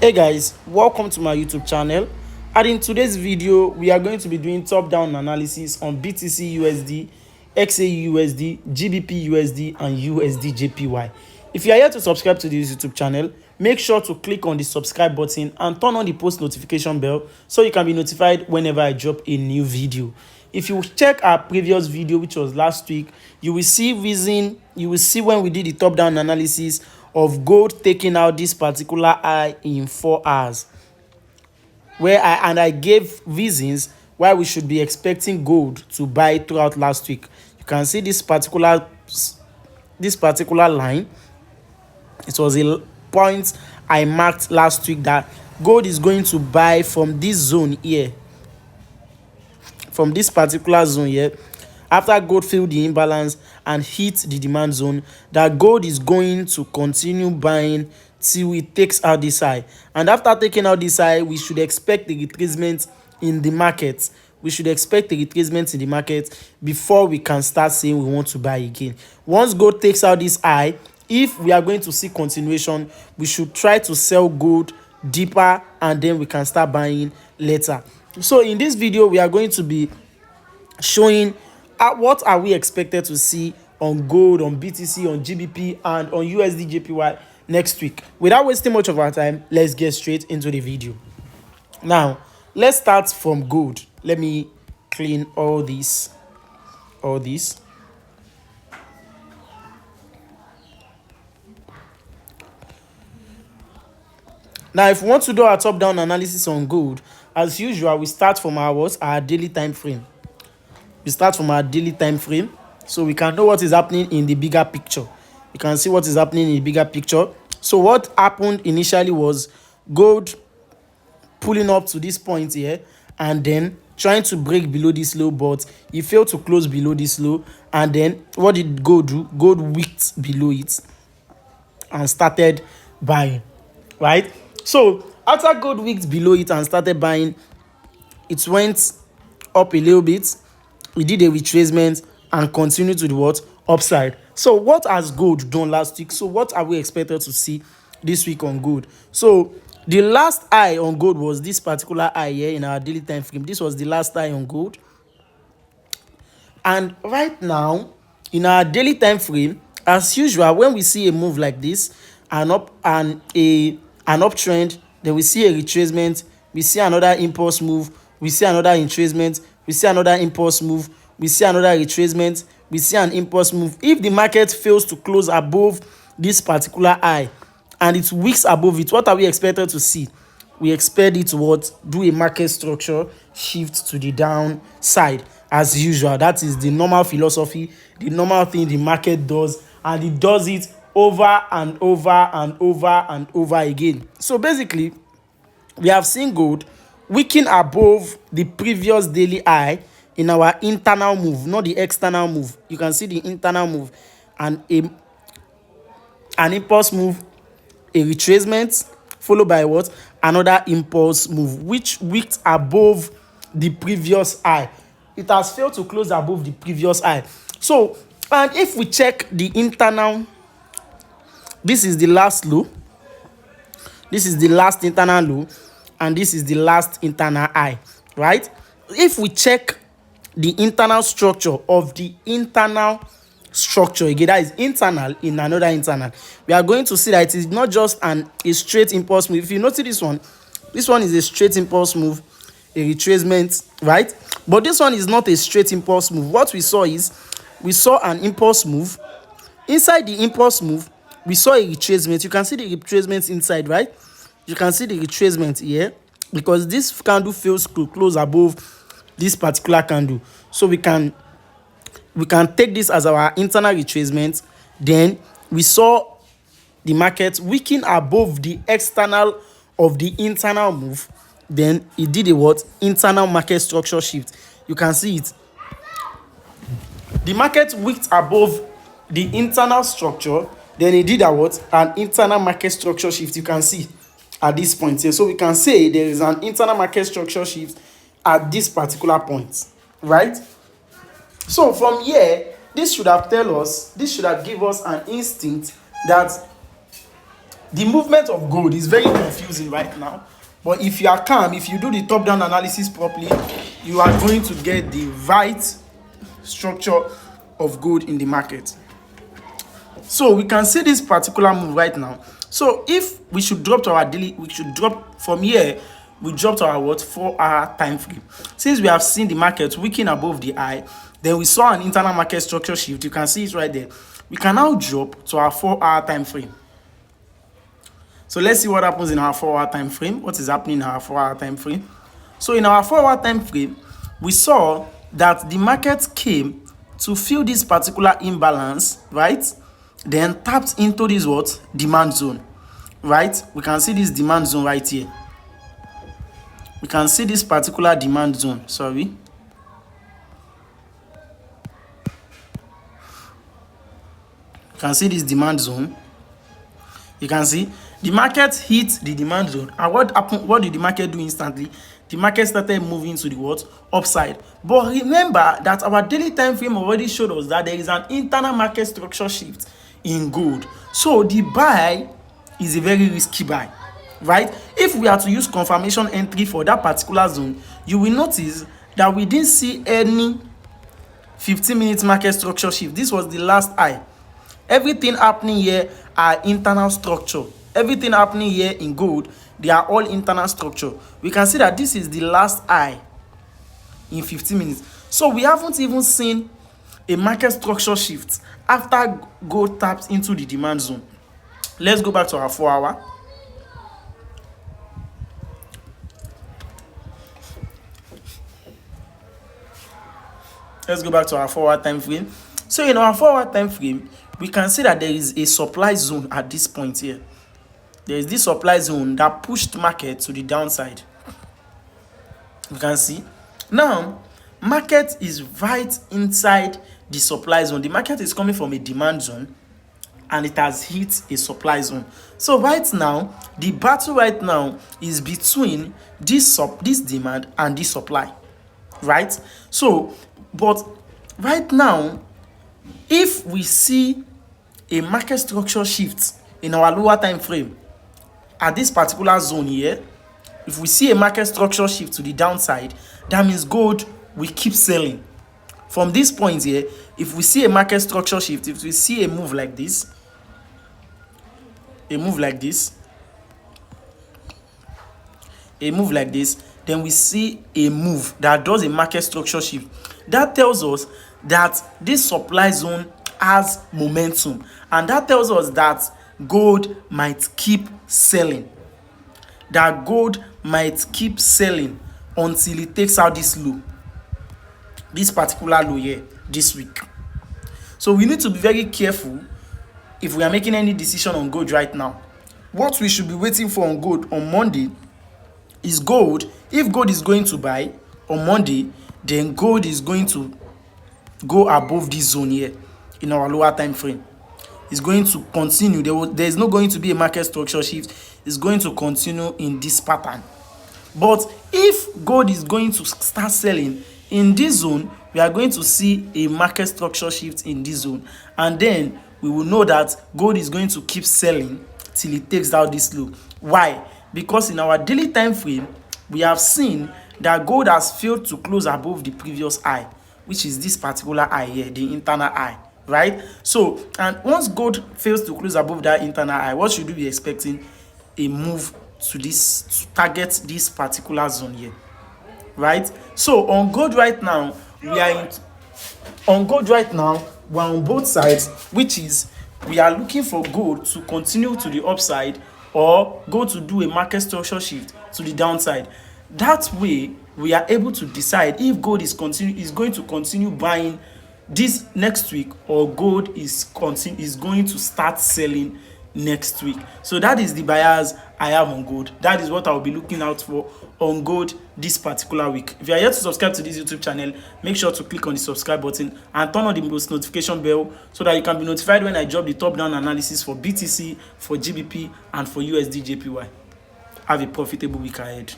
Hey guys, welcome to my YouTube channel. And in today's video we are going to be doing top down analysis on BTC USD, XAUUSD, GBP USD and USD JPY. If you are here to subscribe to this YouTube channel, make sure to click on the subscribe button and turn on the post notification bell so you can be notified whenever I drop a new video. If you check our previous video, which was last week, you will see when we did the top down analysis of gold taking out this particular high in 4 hours, where I gave reasons why we should be expecting gold to buy throughout last week. You can see this particular line. It was a point I marked last week that gold is going to buy from this zone here, from this particular zone here. After gold filled the imbalance and hit the demand zone, that gold is going to continue buying till it takes out this high. And after taking out this high, we should expect the retracement in the market. We should expect the retracement in the market before we can start saying we want to buy again. Once gold takes out this high, if we are going to see continuation, we should try to sell gold deeper and then we can start buying later. So in this video, we are going to be showing what are we expected to see on gold, on BTC, on GBP and on USD JPY next week. Without wasting much of our time, let's get straight into the video. Now let's start from gold. Let me clean all this. Now if we want to do our top down analysis on gold, as usual, we start from our daily time frame. We start from our daily time frame so we can know what is happening in the bigger picture. You can see what is happening in the bigger picture. So what happened initially was gold pulling up to this point here and then trying to break below this low, but it failed to close below this low. And then what did gold do? Gold wicked below it and started buying, right? So after gold wicked below it and started buying, it went up a little bit. We did a retracement and continued to the what? Upside. So what has gold done last week? So what are we expected to see this week on gold? So the last high on gold was this particular high here in our daily time frame. This was the last high on gold. And right now in our daily time frame, as usual, when we see a move like this, an uptrend, then we see a retracement, we see another impulse move, we see another retracement, we see another impulse move, we see another retracement, we see an impulse move. If the market fails to close above this particular high and it wicks above it, what are we expected to see? We expect it to do a market structure shift to the downside as usual. That is the normal philosophy, the normal thing the market does, and it does it over and over and over and over again. So basically, we have seen gold weaken above the previous daily high in our internal move, not the external move. You can see the internal move and an impulse move, a retracement, followed by what? Another impulse move, which wicked above the previous high. It has failed to close above the previous high. So, and if we check the internal, this is the last low, this is the last internal low, and this is the last internal high, right? If we check the internal structure of the internal structure again, that is internal in another internal, we are going to see that it is not just a straight impulse move. If you notice this one is a straight impulse move, a retracement, right? But this one is not a straight impulse move. What we saw is we saw an impulse move. Inside the impulse move, we saw a retracement. You can see the retracement inside, right? You can see the retracement here because this candle fails to close above this particular candle. So we can take this as our internal retracement. Then we saw the market weaken above the external of the internal move. Then it did a what? Internal market structure shift. You can see it. The market wicked above the internal structure. Then it did a what? An internal market structure shift. You can see at this point here. So we can say there is an internal market structure shift at this particular point, right? So from here, this should have given us an instinct that The movement of gold is very confusing right now, but if you are calm, if you do the top down analysis properly, you are going to get the right structure of gold in the market. So we can see this particular move right now. So if we should drop to our daily, we should drop from here, we drop to our what, 4-hour time frame. Since we have seen the market weaken above the high, then we saw an internal market structure shift. You can see it right there. We can now drop to our 4-hour time frame. So let's see what happens in our 4-hour time frame. What is happening in our 4-hour time frame? So in our 4-hour time frame, we saw that the market came to fill this particular imbalance, right? Then tapped into this what? Demand zone, right? We can see this demand zone right here. We can see this particular demand zone, sorry. You can see this demand zone. You can see the market hit the demand zone, and what happened? What did the market do instantly? The market started moving to the what? Upside. But remember that our daily time frame already showed us that there is an internal market structure shift in gold. So the buy is a very risky buy, right? If we are to use confirmation entry for that particular zone, you will notice that we didn't see any 15-minute market structure shift. This was the last high. Everything happening here are internal structure. Everything happening here in gold, they are all internal structure. We can see that this is the last high in 15 minutes. So we haven't even seen a market structure shift after gold taps into the demand zone. Let's go back to our 4-hour. Let's go back to our 4-hour time frame. So in our 4-hour time frame, we can see that there is a supply zone at this point here. There is this supply zone that pushed market to the downside. You can see. Now, market is right inside the supply zone. The market is coming from a demand zone and it has hit a supply zone. So right now, the battle right now is between this demand and this supply, right? So, but right now, if we see a market structure shift in our lower time frame at this particular zone here, if we see a market structure shift to the downside, that means gold will keep selling. From this point here, if we see a market structure shift, if we see a move like this, then we see a move that does a market structure shift. That tells us that this supply zone has momentum, and that tells us that gold might keep selling. That gold might keep selling until it takes out this low, this particular low here this week. So we need to be very careful if we are making any decision on gold right now. What we should be waiting for on gold on Monday is gold. If gold is going to buy on Monday, then gold is going to go above this zone here in our lower time frame. It's going to continue. There is not going to be a market structure shift. It's going to continue in this pattern. But if gold is going to start selling in this zone, we are going to see a market structure shift in this zone, and then we will know that gold is going to keep selling till it takes out this low. Why? Because in our daily time frame, we have seen that gold has failed to close above the previous high, which is this particular high here, the internal high, right? So, and once gold fails to close above that internal high, what should we be expecting? A move to this, to target this particular zone here, right? So on gold right now, we're on both sides, which is we are looking for gold to continue to the upside or go to do a market structure shift to the downside. That way, we are able to decide if gold is going to continue buying this next week, or gold is going to start selling next week. So that is the bias I have on gold. That is what I'll be looking out for on gold this particular week. If you are yet to subscribe to this YouTube channel, make sure to click on the subscribe button and turn on the notification bell so that you can be notified when I drop the top down analysis for BTC, for GBP, and for USD JPY. Have a profitable week ahead.